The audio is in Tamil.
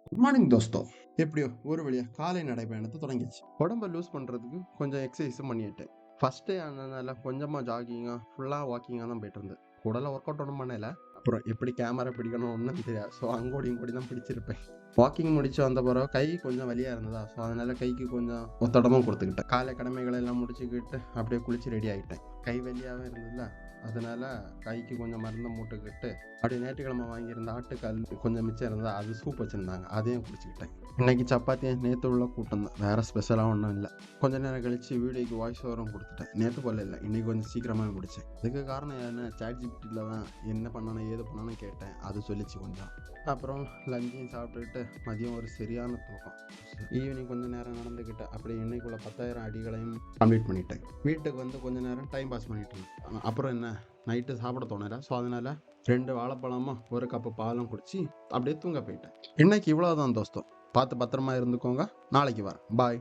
Good morning தோஸ்தோ. எப்படியோ ஒரு வழியா காலை நடைபயணத்தை தொடங்கிச்சு. உடம்ப லூஸ் பண்றதுக்கு கொஞ்சம் எக்ஸசைஸும் பண்ணிட்டேன். ஃபர்ஸ்ட் டே ஆனதுனால கொஞ்சமா ஜாகிங்கா ஃபுல்லா வாக்கிங்கா தான் போயிட்டு இருந்தேன். கூடல ஒர்க் அவுட் ஒன்றும் பண்ணல. அப்புறம் எப்படி கேமரா பிடிக்கணும் ஒன்றும் தெரியாது. ஸோ அங்கோடி இங்கோடி தான் பிடிச்சிருப்பேன். வாக்கிங் முடிச்சு வந்த பிறகு கை கொஞ்சம் வலியா இருந்ததா, ஸோ அதனால கைக்கு கொஞ்சம் ஒத்தடமும் கொடுத்துக்கிட்டேன். காலை கடமைகளை எல்லாம் முடிச்சுக்கிட்டு அப்படியே குளிச்சு ரெடி ஆகிட்டேன். கை வலியாகவே இருந்ததுல, அதனால கைக்கு கொஞ்சம் மருந்தை மூட்டுக்கிட்டு அப்படியே நேற்றுக்கிழமை வாங்கியிருந்த ஆட்டுக்கால் கொஞ்சம் மிச்சம் இருந்தால் அது சூப் வச்சுருந்தாங்க, அதையும் குடிச்சிக்கிட்டேன். இன்னைக்கு சப்பாத்தி நேற்று உள்ள கூட்டம் தான், வேறு ஸ்பெஷலாக ஒன்றும் இல்லை. கொஞ்ச நேரம் கழித்து வீடியோக்கு வாய்ஸ் ஓவரும் கொடுத்துட்டேன். நேற்று போல இல்லை, இன்றைக்கி கொஞ்சம் சீக்கிரமாக முடித்தேன். அதுக்கு காரணம் என்ன, ChatGPTல தான் என்ன பண்ணணும் ஏது பண்ணணும்னு கேட்டேன், அது சொல்லிச்சு கொஞ்சம். அப்புறம் லஞ்சையும் சாப்பிட்டுக்கிட்டு மதியம் ஒரு சரியான தூக்கம். ஈவினிங் கொஞ்சம் நேரம் நடந்துக்கிட்டேன். அப்படியே இன்னைக்குள்ள 10,000 அடிகளையும் கம்ப்ளீட் பண்ணிட்டேன். வீட்டுக்கு வந்து கொஞ்சம் நேரம் டைம் பாஸ் பண்ணிட்டு இருந்தேன். அப்புறம் என்ன, நைட்டு சாப்பிட தோணலை, ஸோ அதனால 2 வாழைப்பழமும் 1 கப்பு பாலும் குடிச்சு அப்படியே தூங்க போயிட்டேன். இன்னைக்கு இவ்வளோதான் தோஸ்தோ. பார்த்து பத்திரமா இருந்துக்கோங்க. நாளைக்கு வரேன். பாய்.